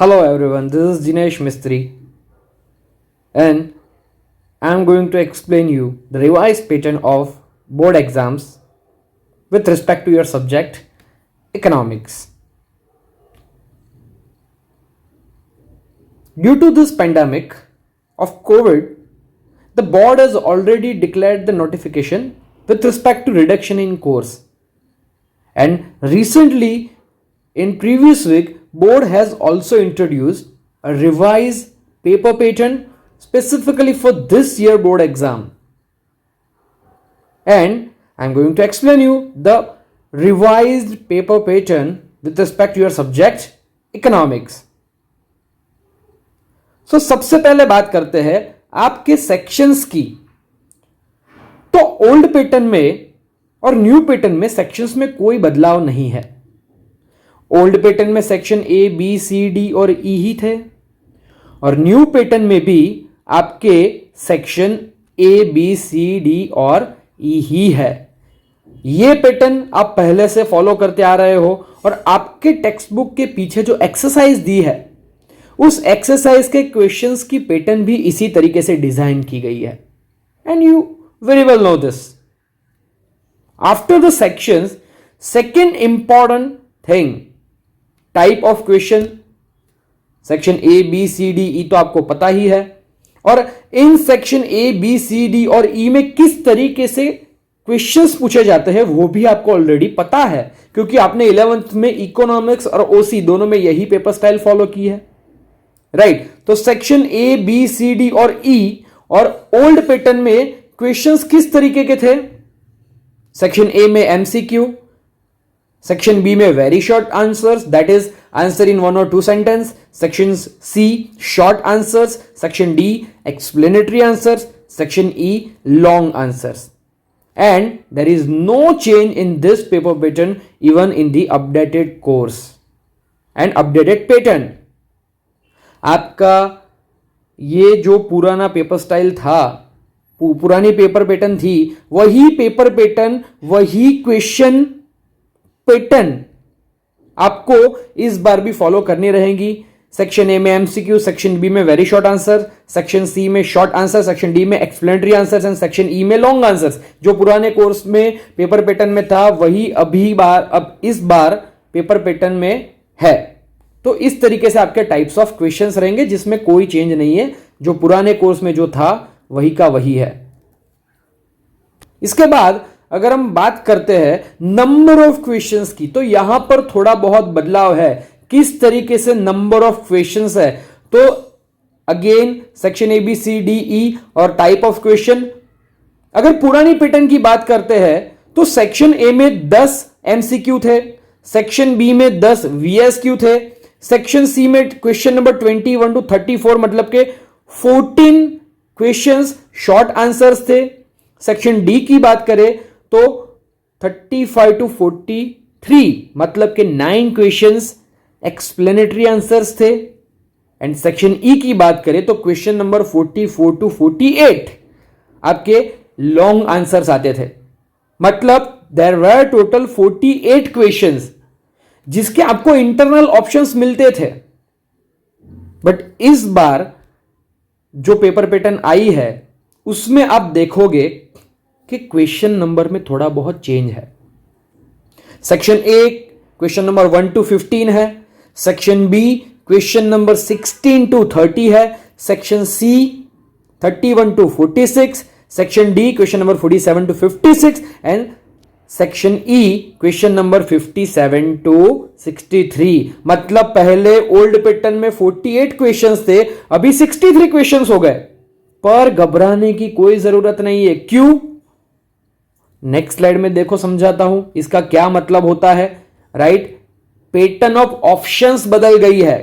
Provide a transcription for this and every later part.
Hello everyone, this is Dinesh Mistry and I am going to explain you the revised pattern of board exams with respect to your subject economics. Due to this pandemic of COVID, the board has already declared the notification with respect to reduction in course. And recently, in previous week, board has also introduced a revised paper pattern specifically for this year board exam. And I'm going to explain you the revised paper pattern with respect to your subject economics. So सबसे पहले बात करते हैं आपके sections की. तो old pattern में और न्यू पैटर्न में सेक्शंस में कोई बदलाव नहीं है. ओल्ड पैटर्न में section A B C D और ई ही थे और न्यू पैटर्न में भी आपके section A B C D और ई ही है. ये पैटर्न आप पहले से फॉलो करते आ रहे हो और आपके टेक्स्ट बुक के पीछे जो एक्सरसाइज दी है उस एक्सरसाइज के क्वेश्चंस की पैटर्न भी इसी तरीके से डिजाइन की गई है. And you very well know this. After the sections, second important thing, type of question. Section A B C D E तो आपको पता ही है और इन section A B C D और ई में किस तरीके से क्वेश्चंस पूछे जाते हैं वो भी आपको ऑलरेडी पता है क्योंकि आपने 11th में इकोनॉमिक्स और ओसी दोनों में यही पेपर स्टाइल फॉलो की है. राइट. तो section A B C D और ई और ओल्ड पैटर्न में क्वेश्चंस किस तरीके के थे? सेक्शन ए में एमसीक्यू, सेक्शन बी में very short answers, that is answer in 1 or 2 sentence, section C short answers, section D explanatory answers, section E long answers. And there is no change in this paper pattern even in the updated course and updated pattern. आपका ये जो पुराना paper style था, पुरानी paper pattern थी, वही paper pattern, वही question pattern आपको इस बार भी फॉलो करनी रहेगी. सेक्शन ए में एमसीक्यू, सेक्शन बी में very short answer, section C में शॉर्ट आंसर, सेक्शन डी में explanatory answers and section E में लॉन्ग आंसर्स. जो पुराने कोर्स में पेपर पैटर्न में था वही अब इस बार पेपर पैटर्न में है. तो इस तरीके से आपके टाइप्स ऑफ क्वेश्चंस रहेंगे जिसमें कोई चेंज नहीं है. जो पुराने कोर्स में जो था वही का वही है. इसके बाद अगर हम बात करते हैं नंबर ऑफ क्वेश्चंस की, तो यहां पर थोड़ा बहुत बदलाव है. किस तरीके से नंबर ऑफ क्वेश्चंस है? तो again section A B C D E और टाइप ऑफ क्वेश्चन. अगर पुरानी पैटर्न की बात करते हैं तो सेक्शन ए में 10 एमसीक्यू थे, सेक्शन बी में 10 वीएसक्यू थे, सेक्शन सी में क्वेश्चन नंबर 21 to 34 मतलब के 14 क्वेश्चंस शॉर्ट आंसर्स थे. सेक्शन डी की बात करें तो 35 to 43 मतलब के 9 क्वेश्चंस एक्सप्लेनेटरी आंसर्स थे. एंड सेक्शन ई की बात करें तो क्वेश्चन नंबर 44 to 48 आपके लॉन्ग आंसर्स आते थे. मतलब देयर वर टोटल 48 क्वेश्चंस जिसके आपको इंटरनल ऑप्शंस मिलते थे. बट इस बार जो पेपर पैटर्न आई है उसमें आप देखोगे कि क्वेश्चन नंबर में थोड़ा बहुत चेंज है. Section A question number 1 to 15 है, section B question number 16 to 30 है, section C 31 to 46, section D question number 47 to 56 and section E question number 57 to 63. मतलब पहले ओल्ड पैटर्न में 48 क्वेश्चंस थे, अभी 63 क्वेश्चंस हो गए. पर घबराने की कोई जरूरत नहीं है. क्यों? नेक्स्ट स्लाइड में देखो, समझाता हूं इसका क्या मतलब होता है. राइट. पैटर्न ऑफ ऑप्शंस बदल गई है.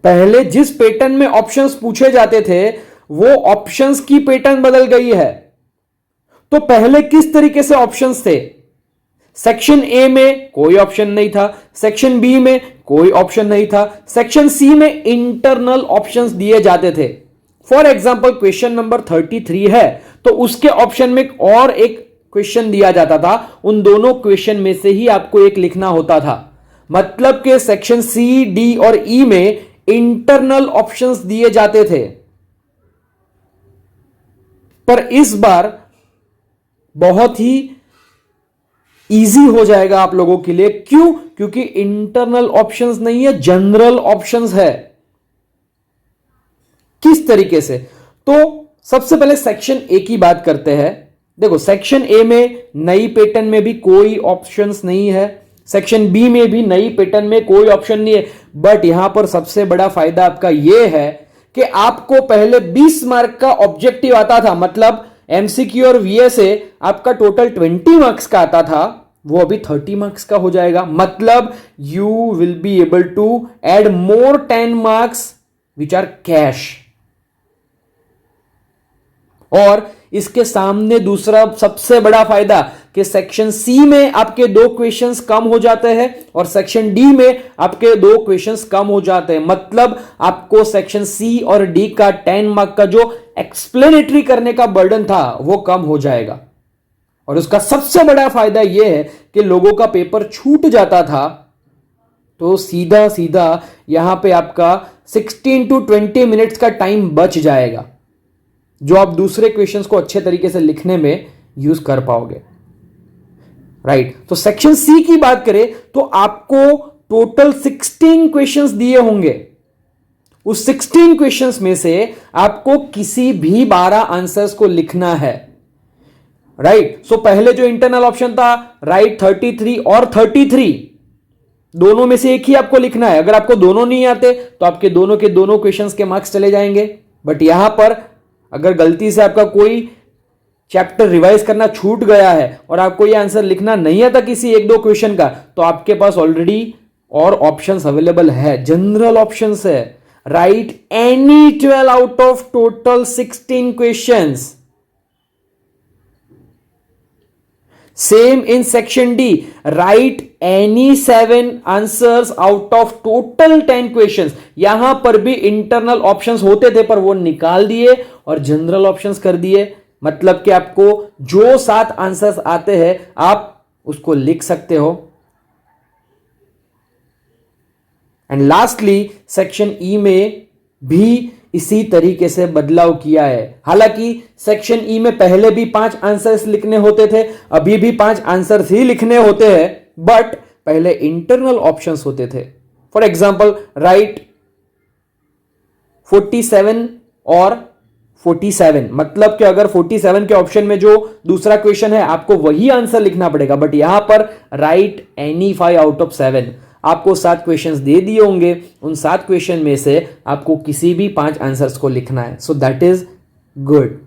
पहले जिस पैटर्न में ऑप्शंस पूछे जाते थे वो ऑप्शंस की पैटर्न बदल गई है. तो पहले किस तरीके से ऑप्शंस थे? सेक्शन ए में कोई ऑप्शन नहीं था, सेक्शन बी में कोई ऑप्शन नहीं था, सेक्शन सी में इंटरनल ऑप्शंस दिए जाते थे. फॉर एग्जाम्पल क्वेश्चन नंबर 33 है तो उसके ऑप्शन में और एक क्वेश्चन दिया जाता था, उन दोनों क्वेश्चन में से ही आपको एक लिखना होता था. मतलब के सेक्शन सी, डी और ई में इंटरनल ऑप्शंस दिए जाते थे, पर इस बार बहुत ही इजी हो जाएगा आप लोगों के लिए। क्यों? क्योंकि इंटरनल ऑप्शंस नहीं है, जनरल ऑप्शंस है। किस तरीके से? तो सबसे पहले सेक्शन ए की बात करते हैं। देखो, सेक्शन ए में नई पैटर्न में भी कोई ऑप्शंस नहीं है, सेक्शन बी में भी नई पैटर्न में कोई ऑप्शन नहीं है। बट यहां पर सबसे बड़ा फायदा आपका यह है कि आपको पहले 20 मार्क का ऑब्जेक्टिव आता था, मतलब एमसीक्यू और वीएसए आपका टोटल 20 मार्क्स का आता था, वो अभी 30 मार्क्स का हो जाएगा। मतलब you will be able to add more 10 marks which are cash. और इसके सामने दूसरा सबसे बड़ा फायदा कि सेक्शन सी में आपके 2 क्वेश्चंस कम हो जाते हैं और सेक्शन डी में आपके 2 क्वेश्चंस कम हो जाते हैं। मतलब आपको सेक्शन सी और डी का 10 मार्क का जो एक्सप्लेनेटरी करने का बर्डन था वो कम हो जाएगा। और उसका सबसे बड़ा फायदा यह है कि लोगों का पेपर छूट जाता था, तो सीधा सीधा यहां पे आपका 16 to 20 मिनट्स का टाइम बच जाएगा, जो आप दूसरे क्वेश्चंस को अच्छे तरीके से लिखने में यूज कर पाओगे। राइट। तो सेक्शन सी की बात करें तो आपको टोटल 16 क्वेश्चंस दिए होंगे। उस 16 क्वेश्चंस में से आपको किसी भी 12 आंसर्स को लिखना है। राइट। सो पहले जो इंटरनल ऑप्शन था, राइट 33 और 33, दोनों में से एक ही आपको लिखना है। अगर आपको दोनों नहीं आते तो आपके दोनों के दोनों क्वेश्चंस के मार्क्स चले जाएंगे। बट यहां पर अगर गलती से आपका कोई चैप्टर रिवाइज करना छूट गया है और आपको ये आंसर लिखना नहीं आता किसी 1-2 क्वेश्चन का, तो आपके पास ऑलरेडी और ऑप्शंस अवेलेबल है, जनरल ऑप्शंस है। Right any 12 out of total 16 questions. Same in section D, right any 7 answers out of total 10 questions. यहां पर भी इंटरनल ऑप्शंस होते थे पर वो निकाल दिए और जनरल ऑप्शंस कर दिए। मतलब कि आपको जो 7 आंसर्स आते हैं आप उसको लिख सकते हो। एंड लास्टली सेक्शन ई में भी इसी तरीके से बदलाव किया है। हालांकि सेक्शन ई में पहले भी 5 आंसर्स लिखने होते थे, अभी भी 5 आंसर्स ही लिखने होते हैं, बट पहले इंटरनल ऑप्शंस होते थे। फॉर एग्जांपल, राइट 47 और 47, मतलब कि अगर 47 के ऑप्शन में जो दूसरा क्वेश्चन है आपको वही आंसर लिखना पड़ेगा। बट यहां पर राइट एनी 5 आउट ऑफ 7, आपको 7 क्वेश्चंस दे दिए होंगे, उन 7 क्वेश्चन में से आपको किसी भी 5 आंसर्स को लिखना है। So that is good.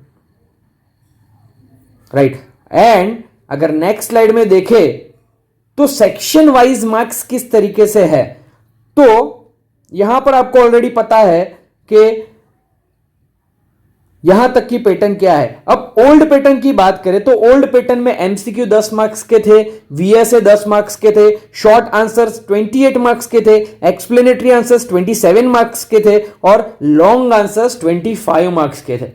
Right. And अगर नेक्स्ट स्लाइड में देखें तो सेक्शन वाइज मार्क्स किस तरीके से है, तो यहां पर आपको ऑलरेडी पता है कि यहां तक की पैटर्न क्या है। अब ओल्ड पैटर्न की बात करें तो ओल्ड पैटर्न में एमसीक्यू 10 मार्क्स के थे, वीएसए 10 मार्क्स के थे, शॉर्ट आंसर्स 28 मार्क्स के थे, एक्सप्लेनेटरी आंसर्स 27 मार्क्स के थे और लॉन्ग आंसर्स 25 मार्क्स के थे।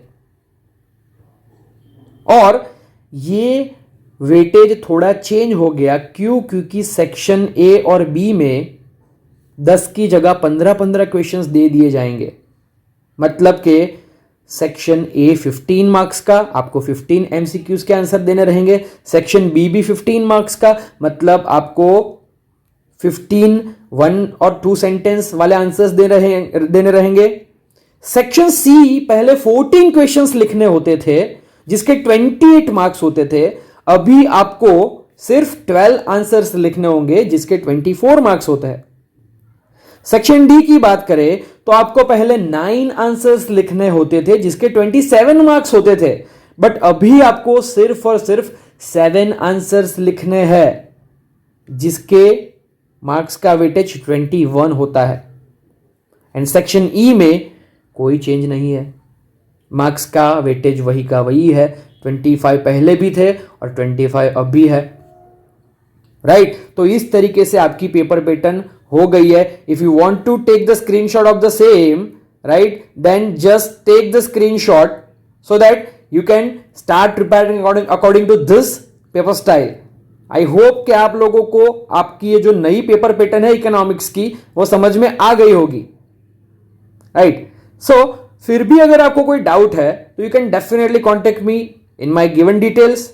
और ये वेटेज थोड़ा चेंज हो गया। क्यों? क्योंकि सेक्शन ए और बी में 10 की जगह 15-15 क्वेश्चंस दे दिए जाएंगे। मतलब कि सेक्शन ए 15 मार्क्स का, आपको 15 एमसीक्यूज के आंसर देने रहेंगे। सेक्शन बी भी 15 मार्क्स का, मतलब आपको 15 1 और 2 सेंटेंस वाले आंसर्स देने रहेंगे। सेक्शन सी पहले 14 क्वेश्चंस लिखने होते थे जिसके 28 मार्क्स होते थे, अभी आपको सिर्फ 12 आंसर्स लिखने होंगे जिसके 24 मार्क्स होते हैं। सेक्शन डी की बात करें तो आपको पहले 9 आंसर्स लिखने होते थे जिसके 27 मार्क्स होते थे, बट अभी आपको सिर्फ और सिर्फ 7 आंसर्स लिखने हैं जिसके मार्क्स का वेटेज 21 होता है। एंड सेक्शन ई में कोई चेंज नहीं है, मार्क्स का वेटेज वही का वही है। 25 पहले भी थे और 25 अब भी है। राइट। तो इस तरीके से आपकी पेपर पैटर्न हो गई है। If you want to take the screenshot of the same, right, then just take the screenshot so that you can start preparing according to this paper style. I hope कि आप लोगों को आपकी ये जो नई पेपर पैटर्न है economics की वो समझ में आ गई होगी, राइट। सो फिर भी अगर आपको कोई डाउट है तो you can definitely contact me in my given details.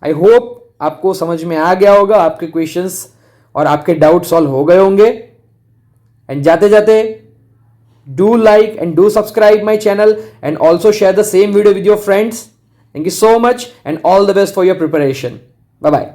I hope आपको समझ में आ गया होगा, आपके क्वेश्चंस और आपके डाउट सॉल्व हो गए होंगे। एंड जाते जाते do like and do subscribe my channel and also share the same video with your friends. Thank you so much and all the best for your preparation. Bye bye.